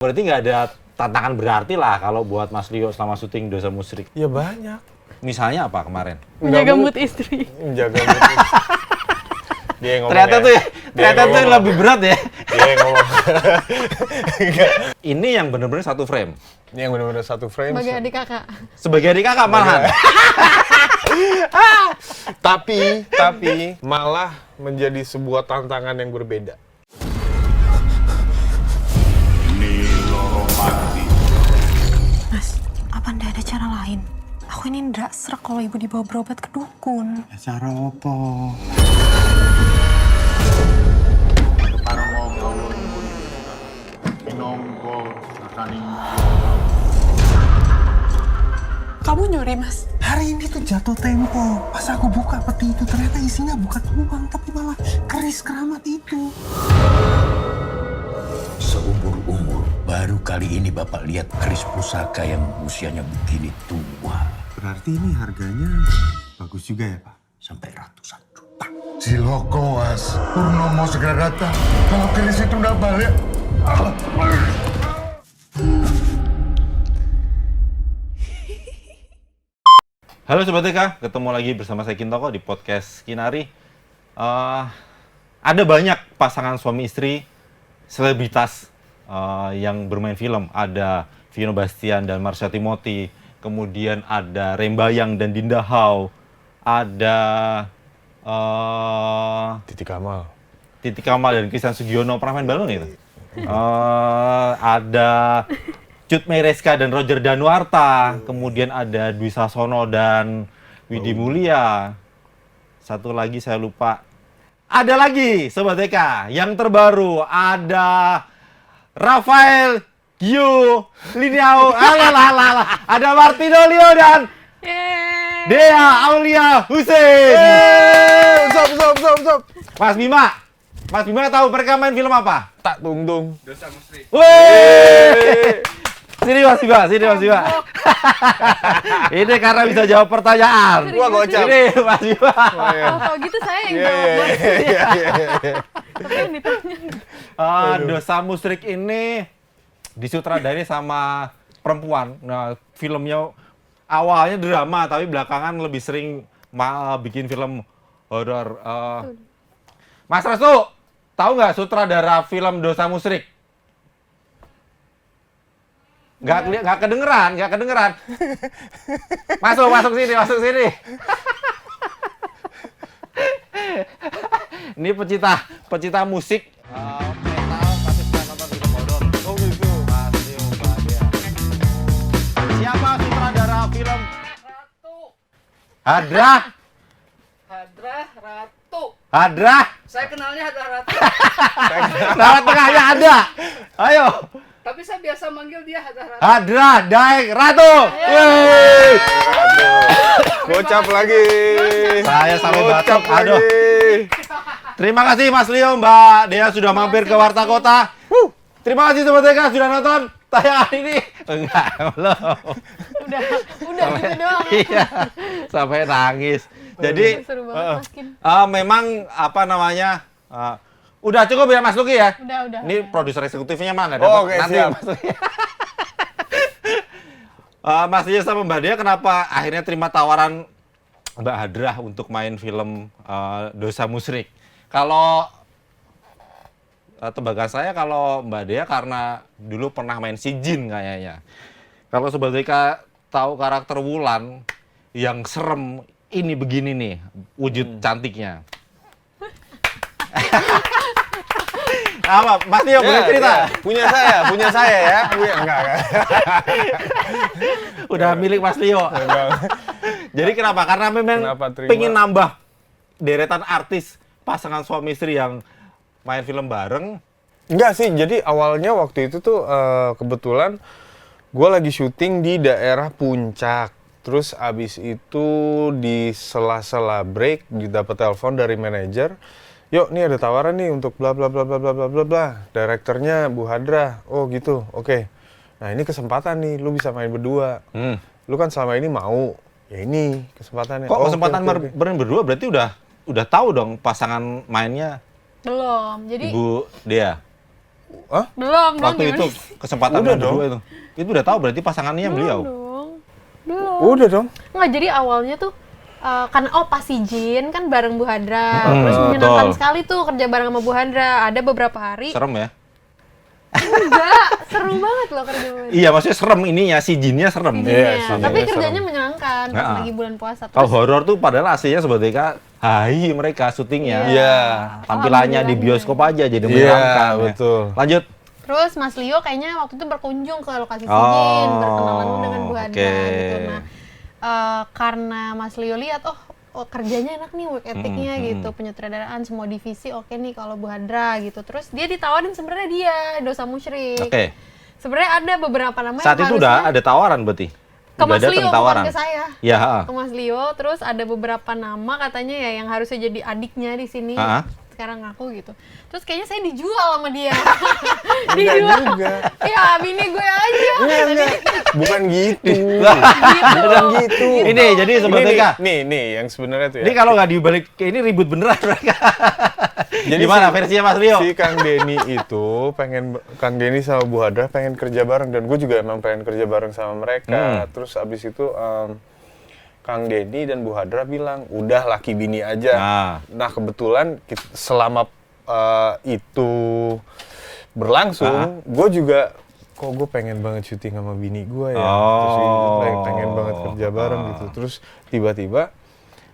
Berarti nggak ada tantangan berarti lah kalau buat Mas Rio selama syuting Dosa Musrik. Ya banyak. Misalnya apa kemarin? Menjaga mood istri. Menjaga mood istri. Dia yang ngomong Ternyata tuh lebih berat ya. Dia yang ngomong. Ini yang benar-benar satu frame. Ini yang benar-benar satu frame. Sebagai adik kakak. Sebagai adik kakak malahan. Tapi malah menjadi sebuah tantangan yang berbeda. Mas, apa ndak ada cara lain? Aku ini ndak srek kalau ibu dibawa berobat ke dukun. Ya cara apa? Kamu nyuri, Mas? Hari ini tuh jatuh tempo. Pas aku buka peti itu ternyata isinya bukan uang, tapi malah keris keramat itu. Seumur-umur, baru kali ini Bapak lihat keris pusaka yang usianya begini tua. Berarti ini harganya bagus juga ya, Pak? Sampai ratusan juta. Siloko, Was. Purnomo segera datang. Kalau keris itu udah balik. Halo Sobat TK, ketemu lagi bersama saya Kintoko di podcast Kinari. Ada banyak pasangan suami istri, selebritas yang bermain film. Ada Vino Bastian dan Marsha Timothy, kemudian ada Rembayang dan Dinda Hau, ada Titi Kamal. Titi Kamal dan Christian Sugiono, pernah main balon itu? Ada Cut Meyriska dan Roger Danuarta, kemudian ada Dwi Sasono dan Widi Mulia. Satu lagi saya lupa. Ada lagi Sobat TK, yang terbaru ada Rafael Gio Liniao, ada Martino Leo dan Dea Aulia Hussein. Stop. Mas Bima tahu mereka main film apa? Tak Tung. Wih! Sini Mas Bima. Ini karena bisa jawab pertanyaan. Gua gocap. Ini Mas Bima. Kalau gitu saya yang jawab. Tapi yang ditanya. Dosa Musrik ini disutradarai sama perempuan. Nah, filmnya awalnya drama, tapi belakangan lebih sering bikin film horor. Mas Restu, tahu nggak sutradara film Dosa Musrik? Nggak kedengeran. Masuk sini. Ini pecinta musik. Metal, tapi suka nonton film horor. Oh gitu. Mas Rio Badea. Siapa sutradara film Hadrah? Hadrah? Saya kenalnya Hadrah Ratu, Nama tengahnya ada. Ayo. tapi saya biasa manggil dia Hadrah Ratu. Hadrah Daeng Ratu. Yeay. Gocap lagi. Saya sampai Gocap batuk. Aduh. lagi. Terima kasih Mas Leo, Mbak Dea sudah mampir ke Warta Kota. Terima kasih Sobat TK sudah nonton tayangan ini. Enggak, belum. Udah gitu doang. Iya, sampai nangis. Jadi Seru banget Mas Kin. memang apa namanya? Udah cukup ya Mas Luki ya? Udah. Ini produser eksekutifnya mana? Oh, oke, nanti siap. Mas Luki. Mas Leo sama Mbak Dea kenapa akhirnya terima tawaran Mbak Hadrah untuk main film Dosa Musrik? Kalau tebakan saya kalau Mbak Dea karena dulu pernah main si Jin kayaknya. Kalau Sobat TK tahu karakter Wulan yang serem, ini begini nih wujud cantiknya. Apa? Mas Tio boleh cerita? Punya saya ya. Enggak. Udah milik Mas Leo. Jadi kenapa? Karena memang pengen nambah deretan artis pasangan suami istri yang main film bareng. Enggak sih, jadi awalnya waktu itu tuh kebetulan gue lagi syuting di daerah Puncak. Terus abis itu di sela-sela break dapat telepon dari manajer. Yuk, nih ada tawaran nih untuk bla bla bla bla bla bla bla bla. Direkturnya Bu Hadrah. Oh gitu, oke. Nah ini kesempatan nih, lu bisa main berdua. Lu kan selama ini mau, ya ini kesempatannya. Kok kesempatan main berdua berarti udah tahu dong pasangan mainnya Belum. Jadi Ibu Dea? Belum Waktu itu gimana? kesempatan Udah berdua dong. itu. Itu udah tahu berarti pasangannya beliau. Belum. Udah dong. Nggak, jadi awalnya tuh karena pas si Jin kan bareng Bu Handra, terus betul. menyenangkan sekali tuh kerja bareng sama Bu Handra. Ada beberapa hari, Serem ya? enggak, seru banget loh kerja bareng. Iya, maksudnya serem ininya, si jinnya serem. Jinnya. Tapi jinnya kerjanya serem. menyenangkan pas Nah. lagi bulan puasa. Kalau Terus horor tuh padahal aslinya sebetulnya hai mereka syutingnya. Iya. Tampilannya di bioskop aja jadi Iya, menyenangkan. Ya. betul. Lanjut. Terus Mas Leo kayaknya waktu itu berkunjung ke lokasi si Oh, Jin, berkenalan dengan Bu Handra oke. gitu. Nah, karena Mas Leo lihat kerjanya enak nih, work ethicnya gitu, penyutradaraan semua divisi oke nih kalau Bu Handra gitu. Terus dia ditawarin sebenarnya dia Dosa Musyrik. Oke. Sebenarnya ada beberapa nama Saat yang itu harusnya udah ada tawaran berarti. ke Udah Mas datang Leo, bukan ke saya. Ya, ha. Ke Mas Leo, terus ada beberapa nama katanya ya yang harusnya jadi adiknya di sini. Ha? Sekarang aku gitu. Terus kayaknya saya dijual sama dia. Enggak juga. Ya, bini gue aja. Enggak. Bukan gitu. Gitu. Bukan gitu. Ini jadi sebetulnya Nih, yang sebenarnya tuh ya. ini kalau nggak dibalik ini ribut beneran mereka. Jadi Gimana versinya Mas Leo? Si Kang Denny itu Kang Denny sama Bu Handra pengen kerja bareng, dan gue juga emang pengen kerja bareng sama mereka. Terus abis itu Kang Denny dan Bu Handra bilang, udah laki bini aja. Nah kebetulan selama itu berlangsung, gue juga kok gue pengen banget syuting sama bini gue ya. Terus pengen banget kerja bareng gitu. Terus tiba-tiba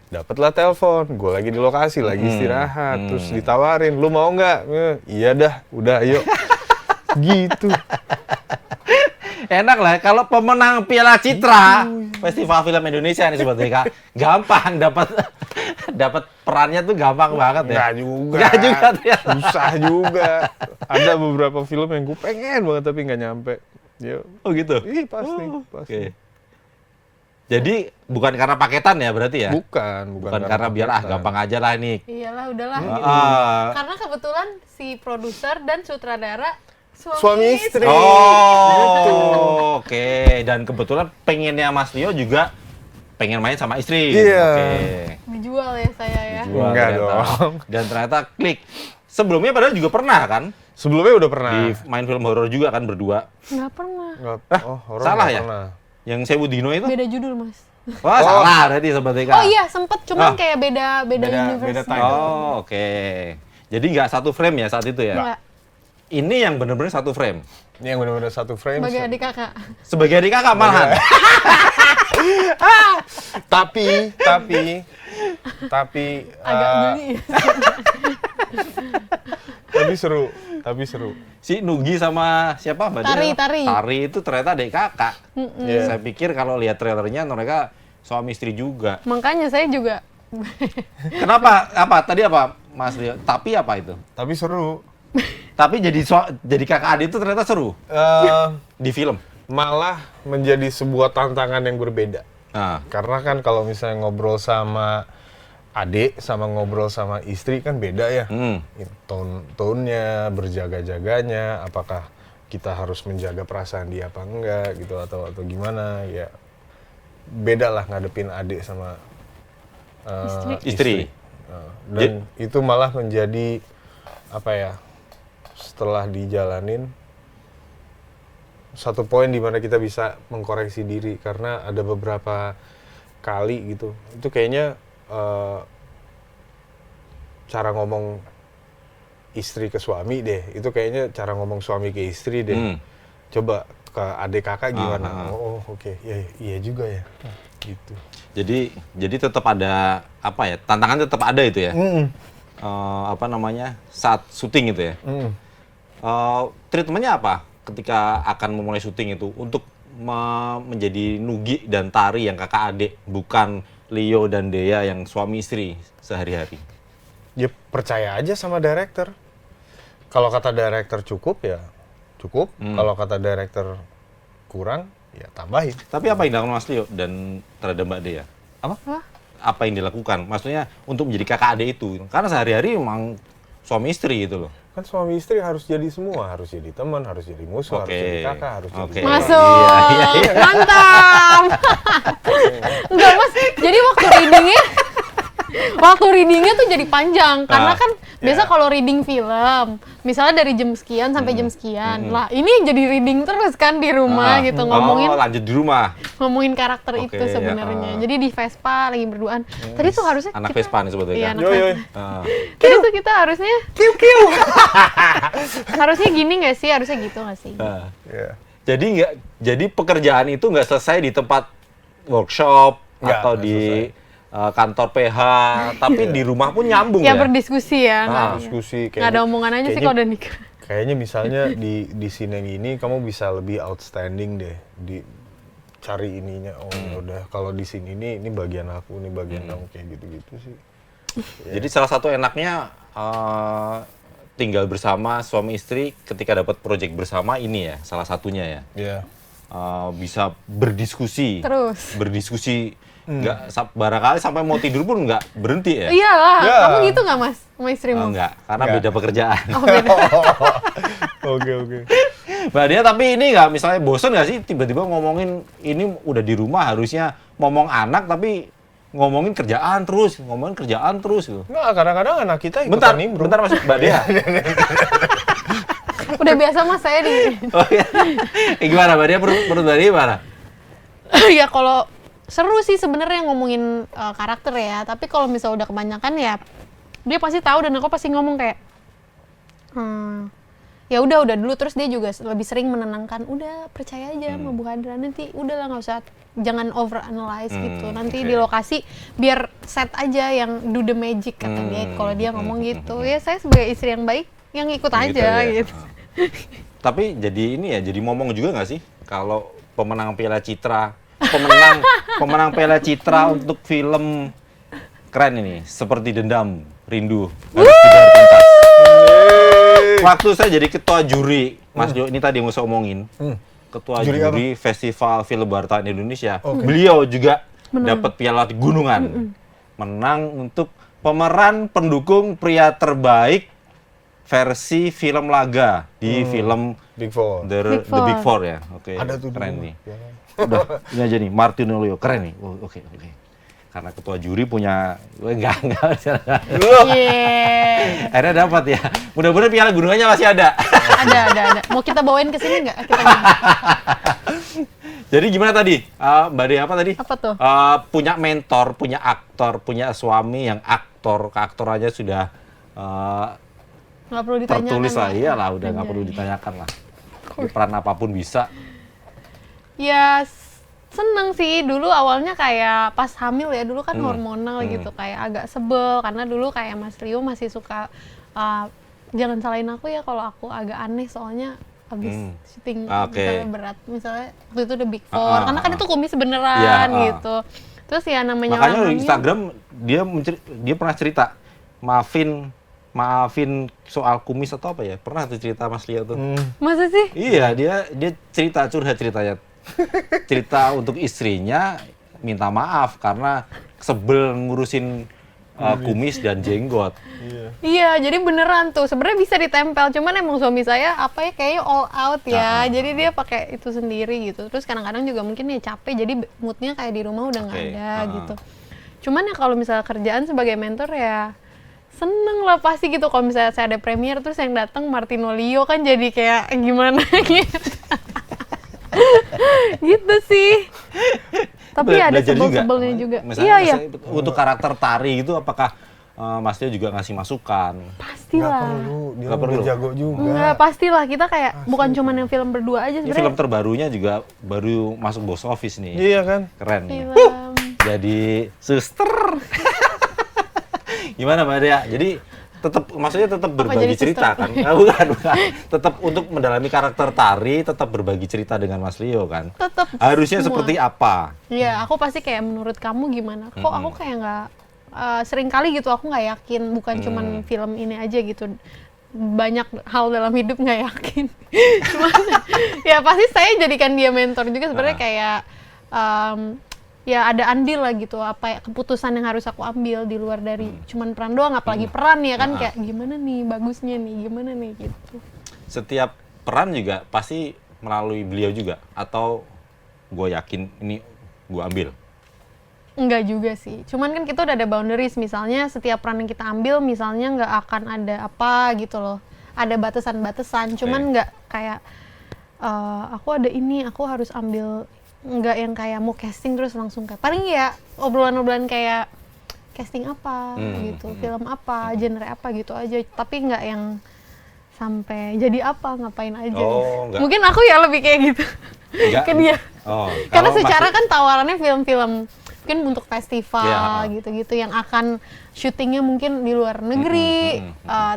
dapatlah telepon, gue lagi di lokasi, lagi istirahat, terus ditawarin, lu mau nggak? Iya dah, udah ayo. Gitu. Enak lah kalau pemenang Piala Citra Festival Film Indonesia nih Sobat BK. Gampang dapat perannya tuh gampang banget ya. Nggak juga. Nggak juga ternyata. Susah juga. Ada beberapa film yang gue pengen banget tapi nggak nyampe. Yo. Oh gitu. Ih pasti. Oke. Jadi bukan karena paketan ya berarti ya? Bukan Karena biar paketan. gampang aja lah ini. Iyalah, udahlah gitu. Karena kebetulan si produser dan sutradara Suami istri. Oh, oke. Dan kebetulan pengennya Mas Leo juga pengen main sama istri. Iya. Oke. dijual ya saya ya. Jual Enggak ternyata. dong. Dan ternyata klik. Sebelumnya padahal juga pernah kan? Sebelumnya udah pernah. Di main film horor juga kan berdua. Nggak pernah. Horor salah nggak ya? pernah. Yang Sewu Dino itu? Beda judul mas. Wah, salah berarti Sobat TK. Oh iya sempet, cuman Ah. kayak beda universe. beda title. Oh, oke. Jadi nggak satu frame ya saat itu ya? Nggak. Ini yang bener-bener satu frame. Ini yang benar-benar satu frame. Sebagai adik kakak. Sebagai adik kakak malahan. Tapi Agak geli. tapi seru. Si Nugi sama siapa Mbak Dia? Tari. Tari itu ternyata adik kakak. Iya. Saya pikir kalau lihat trailernya mereka suami istri juga. Makanya saya juga. Kenapa? Apa? Tadi apa Mas Rio? Tapi apa itu? Tapi seru. Tapi jadi kakak adik itu ternyata seru di film. Malah menjadi sebuah tantangan yang berbeda. Nah, Karena kan kalau misalnya ngobrol sama adik sama ngobrol sama istri kan beda ya. Tone-nya, berjaga-jaganya, apakah kita harus menjaga perasaan dia apa enggak gitu atau gimana ya. Beda lah ngadepin adik sama istri. Dan itu malah menjadi apa ya? Setelah dijalanin satu poin di mana kita bisa mengkoreksi diri karena ada beberapa kali gitu itu kayaknya cara ngomong istri ke suami deh itu kayaknya cara ngomong suami ke istri deh coba ke adik kakak gimana oke. Iya juga ya gitu Jadi tetap ada apa ya? Tantangan tetap ada itu ya. Apa namanya? Saat syuting itu ya. Treatmentnya apa ketika akan memulai syuting itu untuk menjadi Nugi dan Tari yang kakak adik, bukan Leo dan Dea yang suami istri sehari-hari? Ya percaya aja sama director. Kalau kata director cukup ya cukup. Kalau kata director kurang ya tambahin. Tapi apa yang dilakukan Mas Leo dan terhadap Mbak Dea? Apa yang dilakukan? Maksudnya untuk menjadi kakak adik itu? Karena sehari-hari memang suami istri gitu loh. Kan suami istri harus jadi semua, harus jadi teman, harus jadi musuh, harus jadi kakak, harus jadi Masuk. Iya. Mantap. Enggak mas, jadi waktu readingnya tuh jadi panjang karena kan Biasa kalau reading film, misalnya dari jam sekian sampai jam sekian. Lah, ini yang jadi reading terus kan di rumah gitu, ngomongin lanjut di rumah. ngomongin karakter Oke, itu sebenarnya. Jadi di Vespa lagi berduaan. Tadi tuh harusnya Anak kita, Vespa nih sebetulnya. Iya, kan? anak Yo, yo. Vespa. Tadi tuh kita harusnya harusnya gini nggak sih? Harusnya gitu nggak sih? Iya. Jadi pekerjaan itu nggak selesai di tempat workshop Nggak, atau nggak di kantor PH, tapi di rumah pun nyambung Ya ya. berdiskusi ya. nggak- Diskusi nggak ada omongan aja sih kayaknya- kalau udah nikah. Kayaknya misalnya di scene yang ini kamu bisa lebih outstanding deh di cari ininya. Oh ya udah kalau di scene ini bagian aku, ini bagian kamu kayak gitu-gitu sih. Jadi salah satu enaknya tinggal bersama suami istri ketika dapat proyek bersama ini ya, salah satunya ya. Iya. Bisa berdiskusi. Terus. Berdiskusi nggak barangkali sampai mau tidur pun nggak berhenti ya. Iyalah, Ya. kamu gitu nggak mas sama istrimu? Enggak, karena Nggak. beda pekerjaan. Oh beda. Oke. Mbak Dia, tapi ini nggak misalnya bosen nggak sih tiba-tiba ngomongin ini udah di rumah harusnya ngomong anak tapi ngomongin kerjaan terus gitu. Nggak, kadang-kadang anak kita ikutan Bentar, nimbrung. bentar Mas Mbak Dia. Udah biasa mas saya di. Oh iya. Gimana Mbak Dia, perut Mbak Dia gimana? Ya kalau seru sih sebenarnya ngomongin karakter ya. Tapi kalau misalnya udah kebanyakan ya dia pasti tahu dan aku pasti ngomong kayak ya udah dulu. Terus dia juga lebih sering menenangkan. Udah percaya aja sama Bu Hadra, nanti udahlah nggak usah, jangan over analyze gitu. Nanti oke. di lokasi biar set aja yang do the magic kata dia. Kalau dia ngomong gitu ya saya sebagai istri yang baik yang ikut Gitu aja ya. gitu. Tapi jadi ini ya, jadi momong juga nggak sih kalau pemenang Piala Citra, pemenang Piala Citra untuk film keren ini, Seperti Dendam, Rindu, Garis Tiga Tuntas. Waktu saya jadi ketua juri, Mas Jo, ini tadi yang saya omongin, ketua Juri juri Festival Film Wartawan Indonesia, beliau juga dapat piala Gunungan, menang untuk pemeran pendukung pria terbaik versi film laga di film Big Four. Big The Big Four. Four ya. Oke. Ada tuh keren dulu. nih. Udah, ini aja nih Martinolio, keren nih. Oh, oke. Karena ketua juri punya enggak. Yeah. Akhirnya dapat ya. Mudah-mudahan piala gunungannya masih ada. Ada. Mau kita bawain ke sini nggak? Kita bawain. Jadi gimana tadi? Mbak Dea apa tadi? Apa tuh? Punya mentor, punya aktor, punya suami yang aktor, keaktorannya sudah Nggak perlu ditanyakan. tertulis lah. Mbak. Iyalah, udah nggak Anjay. perlu ditanyakan lah. Di peran apapun bisa. Ya seneng sih, dulu awalnya kayak pas hamil ya, dulu kan hormonal gitu, kayak agak sebel karena dulu kayak Mas Rio masih suka jangan salahin aku ya kalau aku agak aneh soalnya habis syuting Oke. misalnya berat, misalnya waktu itu The Big Four, karena kan itu kumis beneran Ya, gitu. Terus ya namanya Makanya orang di hamil, Instagram dia pernah cerita, maafin soal kumis atau apa ya? Pernah tuh cerita Mas Leo tuh. masa sih? Iya, dia curhat ceritanya. Cerita untuk istrinya minta maaf karena sebel ngurusin kumis dan jenggot. Iya, jadi beneran tuh. Sebenarnya bisa ditempel, cuman emang suami saya apa ya kayaknya all out ya. Jadi dia pakai itu sendiri gitu. Terus kadang-kadang juga mungkin ya capek, jadi moodnya kayak di rumah udah nggak Oke, ada gitu. Cuman ya kalau misalnya kerjaan sebagai mentor ya seneng lah pasti gitu. Kalau misalnya saya ada premier terus yang datang Martinolio kan jadi kayak gimana gitu. Gitu sih. Tapi ada Belajar sebel-sebelnya juga. Misalnya, Iya. untuk karakter tari itu apakah Mas Leo juga ngasih masukan? Nggak Pastilah. perlu, dia Nggak udah perlu. jago juga. Enggak, pastilah kita kayak bukan cuma yang film berdua aja Ini sebenarnya. film terbarunya juga baru masuk box office nih. Iya kan? Keren nih. Film. Jadi suster. Gimana Mbak Dea? Jadi maksudnya tetap berbagi jadi cerita suster? kan? Bukan. Tetap untuk mendalami karakter tari, tetap berbagi cerita dengan Mas Leo kan? Tetap Harusnya semua. seperti apa? Iya, aku pasti kayak menurut kamu gimana? Kok aku kayak nggak sering kali gitu aku nggak yakin, bukan cuman film ini aja gitu. Banyak hal dalam hidup nggak yakin. Cuman ya pasti saya jadikan dia mentor juga sebenarnya kayak ya ada andil lah gitu, apa ya, keputusan yang harus aku ambil di luar dari cuman peran doang, apalagi peran ya kan kayak gimana nih bagusnya nih, gimana nih gitu. Setiap peran juga pasti melalui beliau juga? Atau gue yakin ini gue ambil? Enggak juga sih. Cuman kan kita udah ada boundaries, misalnya setiap peran yang kita ambil misalnya nggak akan ada apa gitu loh. Ada batasan-batasan, cuman nggak kayak aku ada ini, aku harus ambil, nggak yang kayak mau casting terus langsung kayak paling ya obrolan-obrolan kayak casting apa gitu, film apa, genre apa gitu aja. Tapi nggak yang sampai jadi apa, ngapain aja. Oh, nggak. Mungkin aku ya lebih kayak gitu Nggak. ke dia. Oh, Karena kalau secara masih- kan tawarannya film-film mungkin untuk festival Iya. gitu-gitu yang akan syutingnya mungkin di luar negeri,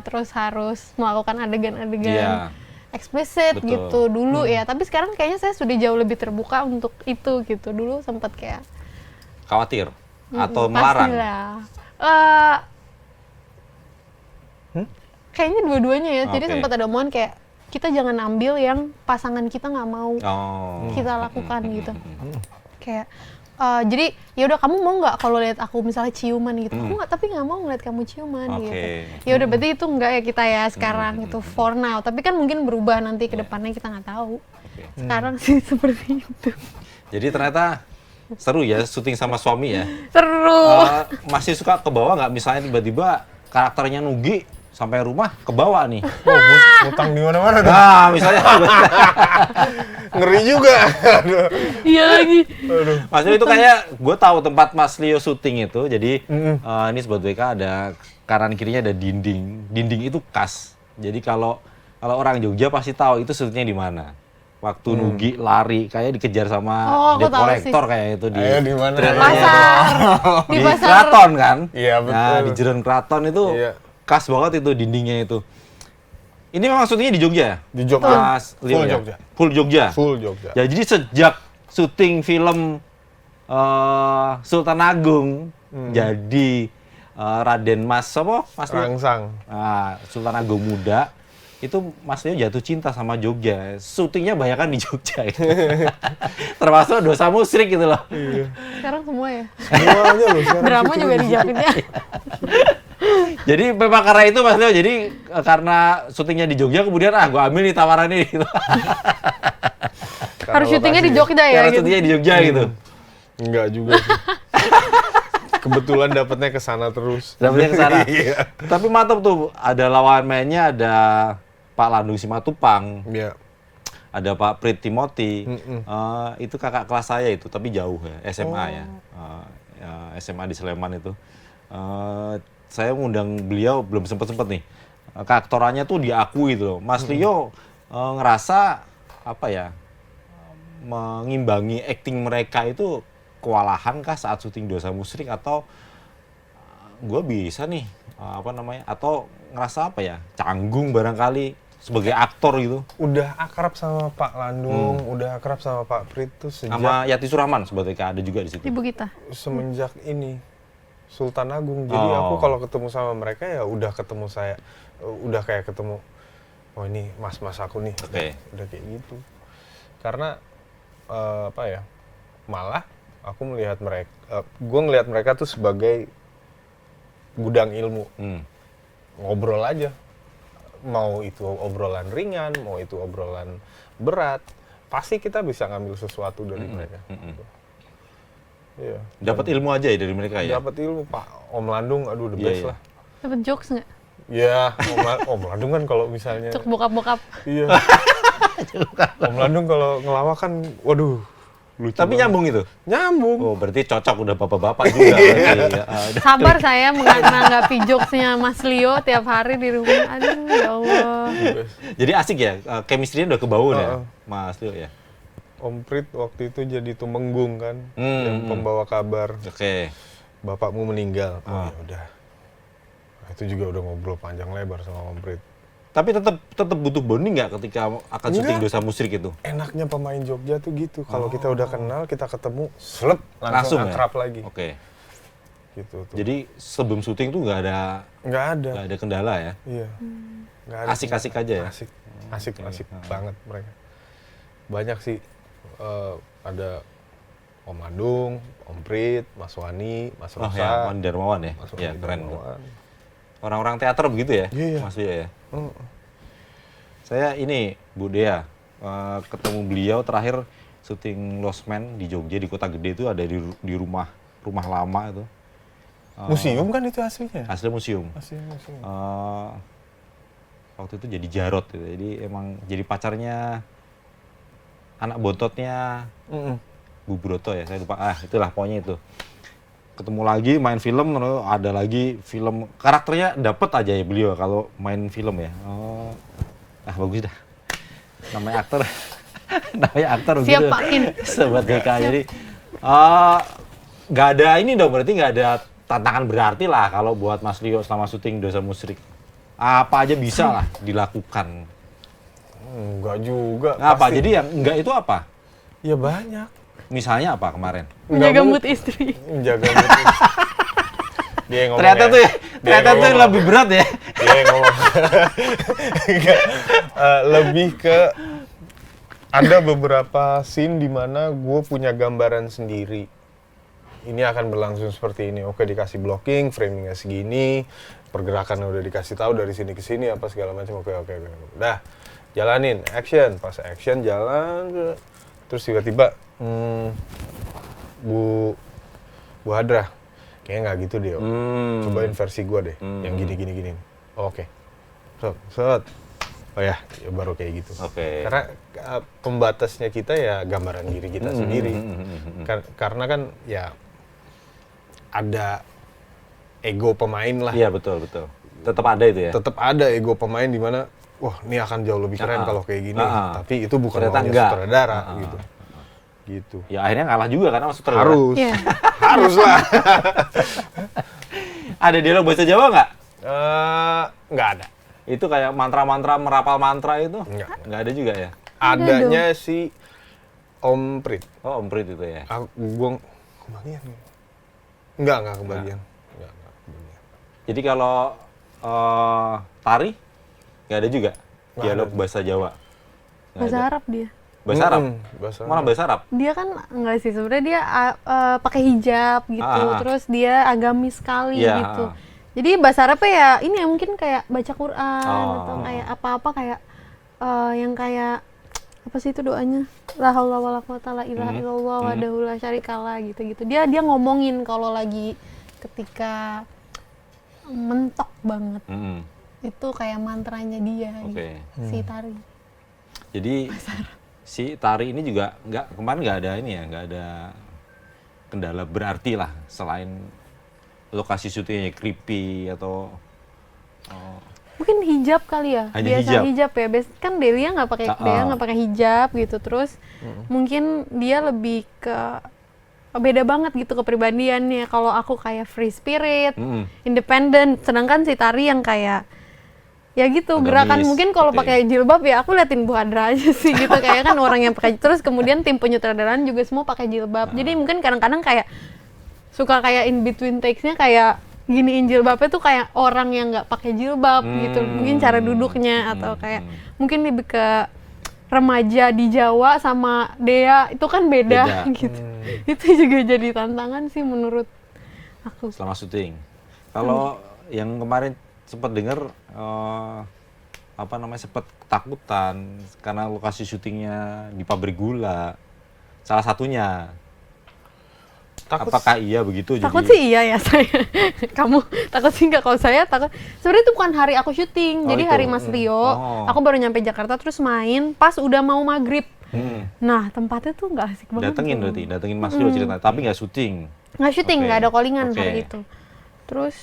terus harus melakukan adegan-adegan Iya. eksplisit Betul. gitu dulu ya. Tapi sekarang kayaknya saya sudah jauh lebih terbuka untuk itu gitu. Dulu sempat kayak khawatir atau melarang. pastilah. Kayaknya dua-duanya ya. Jadi Oke. sempat ada omongan kayak kita jangan ambil yang pasangan kita nggak mau Oh. kita lakukan gitu. Kayak jadi ya udah kamu mau nggak kalau lihat aku misalnya ciuman gitu. Aku nggak, tapi nggak mau ngeliat kamu ciuman Oke. gitu. Ya udah berarti itu enggak ya kita ya sekarang gitu for now. Tapi kan mungkin berubah nanti ke depannya, kita nggak tahu. Sekarang sih seperti itu. Jadi ternyata seru ya syuting sama suami ya. Seru. Masih suka ke bawah nggak, misalnya tiba-tiba karakternya Nugi sampai rumah ke bawah nih. Utang di mana-mana tuh. Nah, misalnya Ngeri juga. Aduh. Iya lagi. maksudnya itu kayak gue tahu tempat Mas Leo syuting itu. Jadi ini Sobat WK ada kanan kirinya ada dinding. Dinding itu khas. Jadi kalau orang Jogja pasti tahu itu syutingnya di mana. Waktu Nugi lari kayak dikejar sama Oh, aku debt tahu collector kayak itu di Ayo, di mana? trailernya. Pasar. Di Di pasar. Keraton kan? Iya, betul. Nah, di Jeron Keraton itu Iya. khas banget itu dindingnya itu. Ini memang syutingnya di Jogja ya? Di Jogja. Mas Leo Full ya? Jogja. Full Jogja. Full Jogja. Ya, jadi sejak syuting film Sultan Agung jadi Raden Mas apa? Mas Leo? Rangsang. Nah, Sultan Agung muda itu Mas Leo jatuh cinta sama Jogja. Syutingnya banyak kan di Jogja. Termasuk Dosa Musrik gitu loh. Sekarang semua ya. Semuanya loh sekarang. Drama syuting juga di dijaminnya. Jadi memang karena itu Mas Leo, jadi karena syutingnya di Jogja kemudian gua ambil nih tawaran ini gitu. Karena Harus syutingnya di lokasi. Jogja ya Karena gitu. syutingnya di Jogja gitu. Enggak juga sih. Kebetulan dapatnya ke sana terus. Dapetnya ke sana. Iya. Tapi mantap tuh, ada lawan mainnya, ada Pak Landung Simatupang, Iya. ada Pak Prit Timothy. Itu kakak kelas saya itu, tapi jauh ya, SMA ya. SMA di Sleman itu. Saya ngundang beliau belum sempet nih. Keaktorannya tuh diakui gitu loh. Mas Leo ngerasa apa ya, mengimbangi acting mereka itu kewalahan kah saat syuting Dosa Musrik, atau gue bisa nih apa namanya, atau ngerasa apa ya, canggung barangkali sebagai aktor gitu. Udah akrab sama Pak Landung, udah akrab sama Pak Prit tuh Sama Yati Surahman sebetulnya ada juga di situ. Ibu kita. semenjak ini Sultan Agung. Jadi Oh. aku kalau ketemu sama mereka ya udah ketemu saya, udah kayak ketemu, oh ini mas-mas aku nih. Oke. Udah kayak gitu. Karena apa ya? Malah aku melihat mereka, gue ngelihat mereka tuh sebagai gudang ilmu. Ngobrol aja. Mau itu obrolan ringan, mau itu obrolan berat, pasti kita bisa ngambil sesuatu dari mereka. Iya. Dapat ilmu aja ya dari mereka ya. Dapat ilmu, Pak Om Landung, aduh the Iya, best iya. lah. Dapat jokes nggak? Ya, Om Landung kan kalau misalnya, Cuk bokap-bokap. iya. Om Landung kalau ngelawak kan, waduh, lucu. Tapi banget. nyambung itu. Nyambung. Oh, berarti cocok udah bapak-bapak juga berarti. Ya. Sabar saya menanggapi jokesnya Mas Leo tiap hari di rumah. Aduh, ya Allah. Jadi asik ya, chemistry-nya udah kebangun ya, Heeh. Mas Leo ya. Om Prit waktu itu jadi Tumenggung kan, Hmm, yang pembawa kabar Oke. bapakmu meninggal. Oh ya udah. Nah, itu juga udah ngobrol panjang lebar sama Om Prit. Tapi tetap butuh bonding nggak ketika akan syuting Enggak. Dosa Musrik itu? Enaknya pemain Jogja tuh gitu. Kalau kita udah kenal, kita ketemu, slep, langsung ya? akrab lagi. Oke. Gitu tuh. Jadi sebelum syuting tuh nggak ada nggak ada. kendala ya. Iya. Nggak ada. Asik-asik aja ya. Asik banget mereka. Banyak sih. Ada Om Landung, Om Prit, Mas Wani, Mas Oh Rosa. ya, Wan Darmawan ya. Mas Iya, Wani keren tuh. Darmawan. Orang-orang teater begitu ya, Iya. Mas Leo ya. Oh, Saya ini Bu Dea ketemu beliau terakhir syuting Lost Man di Jogja di Kota Gede itu ada di rumah rumah lama itu. Museum kan itu aslinya? Asli museum. Asli museum. Waktu itu jadi Jarot gitu. Jadi emang jadi pacarnya anak bototnya Bu Broto ya, saya lupa. Itulah pokoknya itu. Ketemu lagi main film, lalu ada lagi film karakternya dapet aja ya beliau kalau main film ya. Bagus dah. Namanya aktor. Namanya aktor Siap, begitu. Pak In. Sobat GK. Jadi nggak ada ini dong, berarti nggak ada tantangan berarti lah kalau buat Mas Leo selama syuting Dosa Musyrik. Apa aja bisa lah dilakukan. Enggak juga. Apa? pasti. Jadi yang enggak itu apa? Ya banyak. Misalnya apa kemarin? Menjaga Enggak mood istri. Menjaga mood istri. Dia yang ngomong Ternyata ya. tuh ya, Dia ternyata yang tuh ngomong. lebih berat ya. Dia yang ngomong. Enggak. Lebih ke ada beberapa scene di mana gue punya gambaran sendiri. Ini akan berlangsung seperti ini. Oke, dikasih blocking, framingnya segini, pergerakan udah dikasih tahu dari sini ke sini apa segala macam. Oke. Udah, jalanin, action. Pas action jalan, terus tiba-tiba, Bu Hadra, kayaknya nggak gitu deh. Cobain versi gue deh, yang gini. Oke. Set. Oh ya baru kayak gitu. Oke. Karena pembatasnya kita ya gambaran diri kita sendiri. Karena kan ya ada ego pemain lah. Iya betul. Tetap ada itu ya. Tetap ada ego pemain di mana, wah ini akan jauh lebih keren kalau kayak gini. Tapi itu bukan Ternyata maunya enggak. sutradara gitu. Ya akhirnya ngalah juga karena Mas sutradara. Harus, Iya. harus lah. Ada dialog bahasa Jawa nggak? Nggak ada. Itu kayak mantra-mantra, merapal mantra itu? Nggak ada juga ya? Adanya si Om Prit. Oh, Om Prit itu ya? Gua kebagian. Nggak kebagian. Nggak kebagian. Jadi kalau tari, nggak ada juga? Nggak Dialog ada. bahasa Jawa? Nggak Bahasa ada. Arab dia. Bahasa Arab? Bahasa Mana bahasa Arab? Dia kan enggak sih sebenarnya dia pakai hijab gitu, terus dia agamis sekali Iya, gitu. Jadi bahasa Arabnya ya ini ya mungkin kayak baca Quran atau kayak apa-apa kayak yang kayak apa sih itu doanya? La haula wala quwata la ilaha illallah wahdahu la syarikalah gitu-gitu. Dia ngomongin kalau lagi ketika mentok banget. Itu kayak mantranya dia gitu, si tari. Jadi si tari ini juga kemarin nggak ada ini ya, nggak ada kendala berarti lah selain lokasi syutingnya creepy atau Mungkin hijab kali ya, hanya biasa hijab ya. Kan Delia nggak pakai hijab gitu, terus mungkin dia lebih ke beda banget gitu kepribadiannya. Kalau aku kayak free spirit, independent, sedangkan si Tari yang kayak ya gitu agamis, gerakan mungkin kalau pakai jilbab ya aku liatin Bu Hadra aja sih gitu kayak kan orang yang pakai, terus kemudian tim penyutradaraan juga semua pakai jilbab. Jadi mungkin kadang-kadang kayak suka kayak in between takes-nya kayak giniin jilbabnya tuh kayak orang yang nggak pakai jilbab gitu, mungkin cara duduknya atau kayak mungkin lebih ke remaja di Jawa sama Dea itu kan beda. Gitu. Itu juga jadi tantangan sih menurut aku selama syuting. Kalau yang kemarin sempat dengar sempat ketakutan karena lokasi syutingnya di pabrik gula, salah satunya. Apakah iya begitu? Takut jadi... sih iya ya saya. Kamu takut sih nggak? Kalau saya takut. Sebenarnya itu bukan hari aku syuting, jadi itu. hari Mas Rio. Aku baru nyampe Jakarta terus main pas udah mau maghrib. Nah tempatnya tuh nggak asik banget. Datengin Mas Rio cerita, tapi nggak syuting. Nggak syuting, nggak ada callingan Oke. hari itu. Terus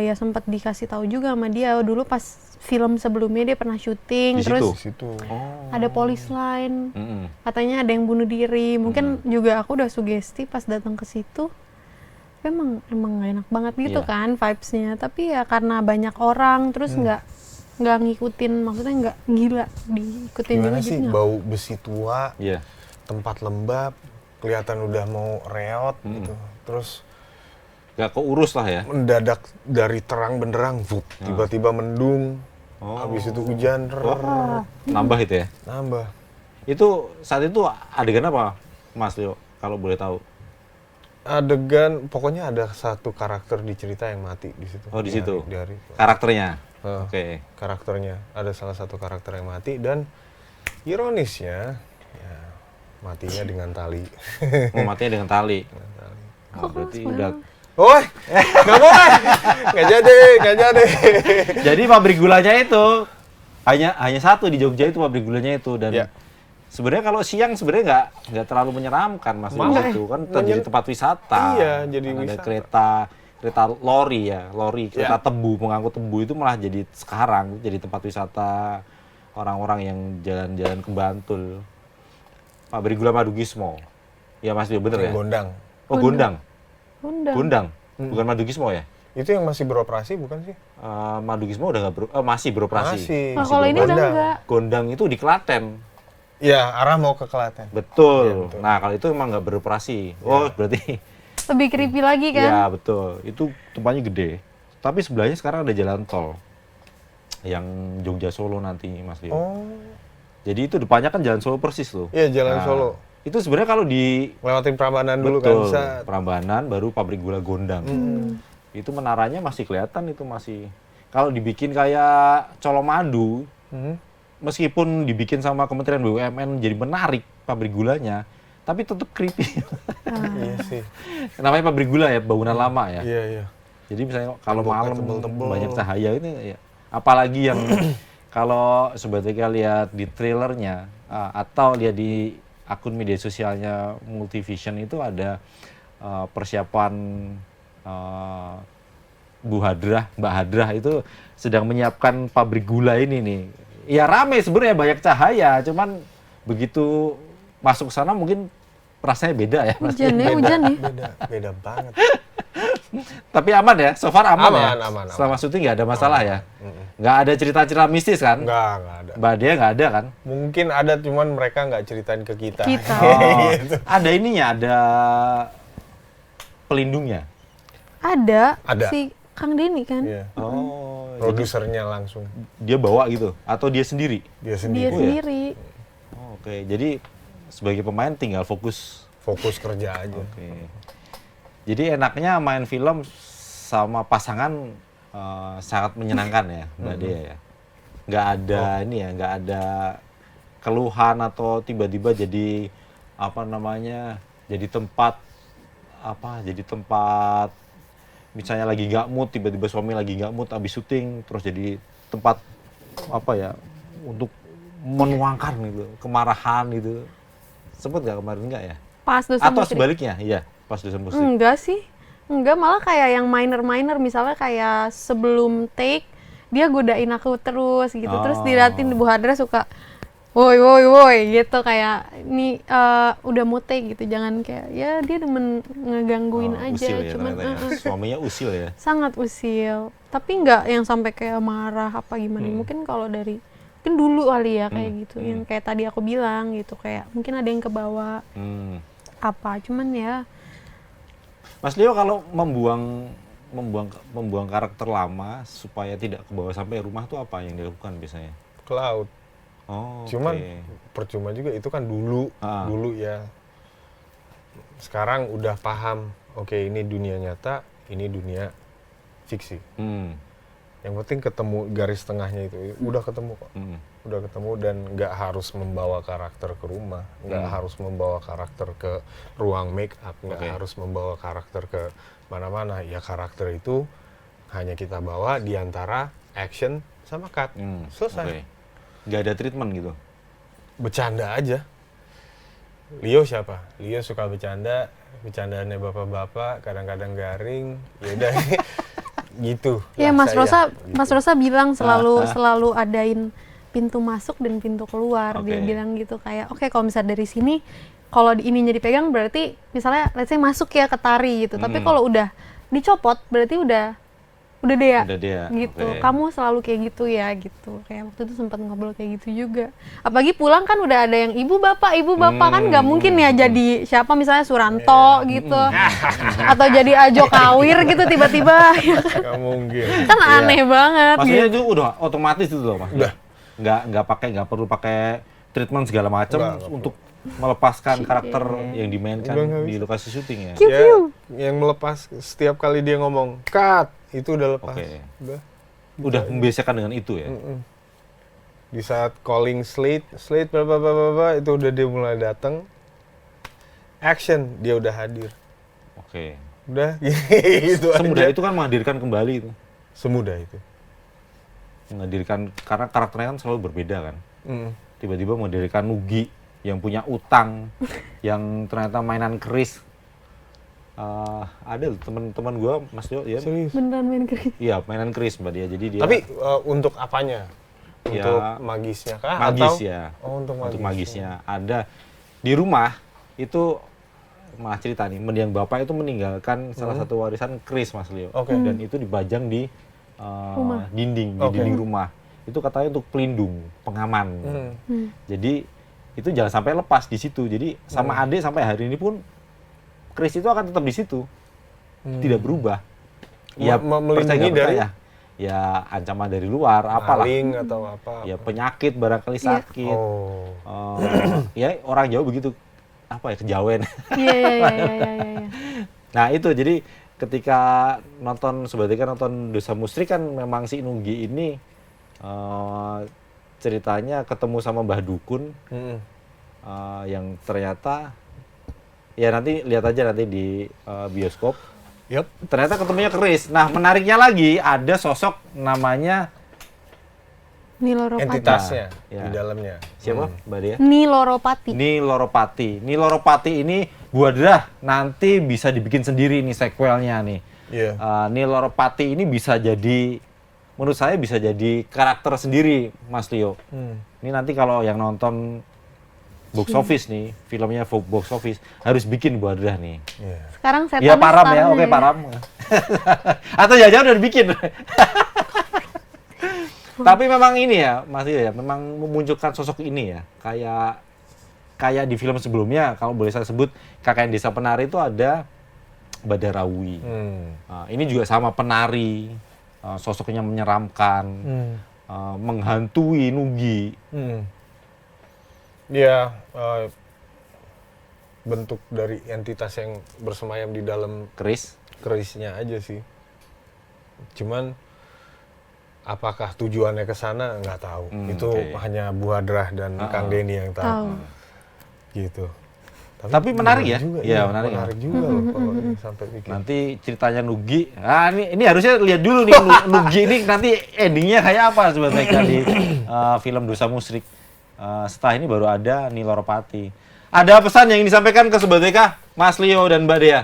ya sempat dikasih tahu juga sama dia dulu pas film sebelumnya dia pernah syuting. Di Terus situ. ada polis lain, katanya ada yang bunuh diri. Mungkin juga aku udah sugesti pas datang ke situ. Tapi emang gak enak banget gitu kan vibes-nya. Tapi ya karena banyak orang, terus nggak ngikutin, maksudnya nggak gila diikutin Gimana juga sih gitu. bau besi tua, Iya. tempat lembab, kelihatan udah mau reot gitu. Terus Nggak keurus lah ya. mendadak dari terang benderang, tiba-tiba mendung. Habis itu hujan, Nambah itu ya. nambah. Itu saat itu adegan apa, Mas Leo? Kalau boleh tahu. Adegan, pokoknya ada satu karakter di cerita yang mati di situ. Oh, di situ. Di hari. Karakternya. Heeh. Oke. Karakternya, ada salah satu karakter yang mati dan ironisnya, ya, matinya dengan tali. Mau matinya dengan tali. Oh, berarti udah. Woi, nggak boleh, nggak jadi. Jadi pabrik gulanya itu hanya satu di Jogja itu pabrik gulanya itu dan Ya. sebenarnya kalau siang sebenarnya nggak terlalu menyeramkan Mas Malah, itu kan jadi tempat wisata. Iya, jadi Kan ada wisata. kereta lori kereta tebu, pengangkut tebu itu malah jadi sekarang jadi tempat wisata orang-orang yang jalan-jalan ke Bantul. Pabrik gula Madugismo. Ya Mas, bener ya? Gondang. Oh, Gondang. Undang. Gondang. Bukan Madugismo ya? Itu yang masih beroperasi bukan sih? Madugismo udah nggak masih beroperasi. Masih. Nah, kalau ini udah Gondang. enggak. Gondang itu di Klaten. Iya, arah mau ke Klaten. Betul. Iya, betul. Nah, kalau itu emang nggak beroperasi. Oh, berarti Lebih creepy lagi kan? ya betul. Itu tempatnya gede. Tapi sebelahnya sekarang ada jalan tol yang Jogja Solo nanti, Mas Leo. Oh, Jadi itu depannya kan jalan Solo persis tuh. iya Jalan Nah, Solo. Itu sebenarnya kalau di Lewatin Prambanan dulu kan betul bisa. Prambanan baru pabrik gula Gondang. Itu menaranya masih kelihatan itu masih. Kalau dibikin kayak Colomadu, meskipun dibikin sama Kementerian BUMN jadi menarik pabrik gulanya, tapi tetap creepy. Iya sih. Namanya pabrik gula ya, bangunan lama ya. Iya, iya. Jadi misalnya kalau Temboknya malam tebel-tebel. banyak cahaya ini ya. Apalagi yang kalau Sobat TK lihat di trailernya atau lihat di akun media sosialnya Multivision itu ada persiapan Mbak Hadrah itu sedang menyiapkan pabrik gula ini nih. Ya rame sebenarnya, banyak cahaya, cuman begitu masuk ke sana mungkin rasanya beda ya. Mas. Hujan ya, hujan nih. Beda banget. Tapi aman ya, so far aman, ya. Aman. Selama syuting nggak ada masalah ya. Nggak ada cerita-cerita mistis kan? Enggak ada. Mbak Dea nggak ada kan? Mungkin ada, cuman mereka nggak ceritain ke kita. Kita. Oh, Gitu. ada ininya, ada pelindungnya. Ada. Ada. Si Kang Denny kan? Iya. Oh, Produsernya langsung. dia bawa gitu atau dia sendiri? Dia Dia sendiri. sendiri. Oh, oke, jadi sebagai pemain tinggal fokus. Fokus kerja aja. Oke. Jadi enaknya main film sama pasangan sangat menyenangkan ya, Mbak Dea ya. Nggak ada ini ya, nggak ada keluhan atau tiba-tiba jadi apa namanya, jadi tempat misalnya lagi nggak mood, tiba-tiba suami lagi nggak mood abis syuting, terus jadi tempat apa ya untuk menuangkan gitu kemarahan gitu. Sempet nggak kemarin nggak ya? Pas dosen Atau musik. sebaliknya, iya pas dosen musik. Enggak sih. Enggak, malah kayak yang minor-minor, misalnya kayak sebelum take dia godain aku terus gitu. Terus Oh. diliatin Bu Hadra suka woi gitu, kayak ini udah mau take gitu. Jangan kayak ya dia demen ngegangguin aja, Usil ya, cuman ternyata ya. Suaminya usil ya. sangat usil. Tapi enggak yang sampai kayak marah apa gimana. Mungkin kalau dari mungkin dulu kali ya kayak gitu. Yang kayak tadi aku bilang gitu, kayak mungkin ada yang kebawa apa, cuman ya Mas Leo kalau membuang karakter lama supaya tidak kebawa sampai rumah tuh apa yang dilakukan biasanya? Cloud. Oh, Cuman oke. percuma juga, itu kan dulu ya. Sekarang udah paham, oke ini dunia nyata, ini dunia fiksi. Yang penting ketemu garis tengahnya itu, udah ketemu kok. Udah ketemu dan nggak harus membawa karakter ke rumah, nggak harus membawa karakter ke ruang make up, nggak harus membawa karakter ke mana-mana. Ya karakter itu hanya kita bawa di antara action sama cut. Selesai. Oke. Nggak ada treatment gitu? Bercanda aja. Leo siapa? Leo suka bercanda, bercandaannya bapak-bapak, kadang-kadang garing, yaudah gitu. ya lah Mas saya, Rosa gitu. Mas Rosa bilang selalu adain pintu masuk dan pintu keluar. Dia Oke. bilang gitu kayak oke, kalau misalnya dari sini kalau ininya dipegang berarti misalnya let's say masuk ya ke tari gitu. Tapi kalau udah dicopot berarti udah deh ya. Udah dia. Gitu. Oke. Kamu selalu kayak gitu ya gitu. Kayak waktu itu sempat ngobrol kayak gitu juga. Apalagi pulang kan udah ada yang ibu bapak kan nggak mungkin ya jadi siapa misalnya Suranto gitu. Atau jadi Ajo Kawir gitu tiba-tiba. Nggak mungkin. Kan aneh banget Maksudnya gitu. itu udah otomatis itu loh, Mas. Udah. Nggak perlu pakai treatment segala macam Nggak untuk melepaskan karakter yang dimainkan Udah, nggak di bisa. lokasi syuting ya. Ya, yang melepas setiap kali dia ngomong cut, itu udah lepas. Oke. Udah. Udah membiasakan dengan itu ya. Di saat calling Slate bla itu udah dia mulai datang. Action, dia udah hadir. Oke. Udah gitu Semudah aja. itu kan menghadirkan kembali itu. Semudah itu. Menghadirkan, karena karakternya kan selalu berbeda kan. Mm. Tiba-tiba menghadirkan Nugi yang punya utang, yang ternyata mainan keris. Ada loh teman-teman gue, Mas Dio, ya. Serius. Beneran main keris. Iya, mainan keris Mbak Dia. Jadi dia Tapi untuk apanya? Ya, Untuk magisnya kah? magis atau? ya. Oh, untuk magisnya. Ada di rumah itu malah cerita nih, mendiang bapak itu meninggalkan salah satu warisan keris Mas Leo. Oke. Dan itu dibajang di dinding, di Oke. dinding rumah. Itu katanya untuk pelindung, pengaman. Jadi itu jangan sampai lepas di situ. Jadi sama adik sampai hari ini pun keris itu akan tetap di situ. Tidak berubah. Ya melindungi percaya nggak dari percaya. Ya ancaman dari luar, apalah. maling atau apa? Ya penyakit barangkali sakit. Oh. Ya orang Jawa begitu, apa ya, kejawen. Iya. Nah itu jadi ketika nonton sebaliknya nonton Dosa Musrik kan memang si Nugi ini ceritanya ketemu sama Mbah Dukun yang ternyata ya nanti lihat aja nanti di bioskop. Yup. Ternyata ketemunya keris. Nah menariknya lagi ada sosok namanya Niloropati. Entitasnya Ya. di dalamnya. siapa Mbak Dia? Niloropati. Niloropati ini buadrah nanti bisa dibikin sendiri nih sequelnya nih. Iya. Niloropati ini bisa jadi, menurut saya bisa jadi karakter sendiri Mas Leo. Ini nanti kalau yang nonton box office nih, filmnya box office harus bikin buadrah nih. Iya. Sekarang setannya Ya Param ya, starnya oke Param. Atau jangan-jangan udah dibikin. Tapi memang ini ya, Mas Leo ya, memang memunculkan sosok ini ya, kayak di film sebelumnya, kalau boleh saya sebut KKN Desa Penari itu ada Badarawi. Ini juga sama penari, sosoknya menyeramkan, menghantui Nugi. Ya, bentuk dari entitas yang bersemayam di dalam Keris. kerisnya aja sih. Cuman apakah tujuannya ke sana nggak tahu. Itu oke. hanya Bu Hadrah dan Kang Denny yang tahu. Gitu. Tapi menarik ya? Juga, Iya, menarik ya. menarik juga loh kalau ini sampai bikin. Nanti ceritanya Nugi. Ini harusnya lihat dulu nih Nugi ini nanti endingnya kayak apa sebenarnya di film Dosa Musrik. Setelah ini baru ada Niloropati. Ada pesan yang ingin disampaikan ke Sobat TK, Mas Leo dan Mbak Dea?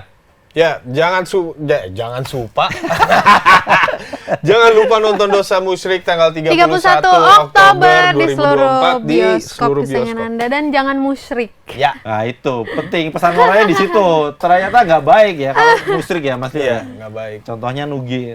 Ya, jangan supa. Jangan lupa nonton Dosa Musrik tanggal 31 Oktober di seluruh 2024 di bioskop seluruh kesayangan bioskop. Anda, dan jangan musyrik. Ya, Nah itu penting, pesan moralnya di situ. Ternyata nggak baik ya kalau musrik ya Mas Leo. iya, ya. nggak baik. Contohnya Nugi.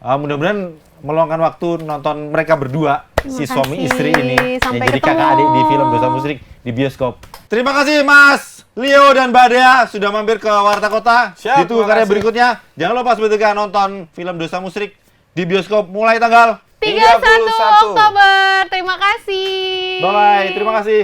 Mudah-mudahan meluangkan waktu nonton mereka berdua, si Terima suami kasih. istri ini Sampai yang jadi ketemu. kakak adik di film Dosa Musrik di bioskop. Terima kasih Mas Leo dan Mbak Dea sudah mampir ke Warta Kota. Siap, Ditunggu karya makasih. berikutnya. Jangan lupa sebentar nonton film Dosa Musrik di bioskop mulai tanggal 31 31. Oktober. Terima kasih. Bye-bye. Terima kasih.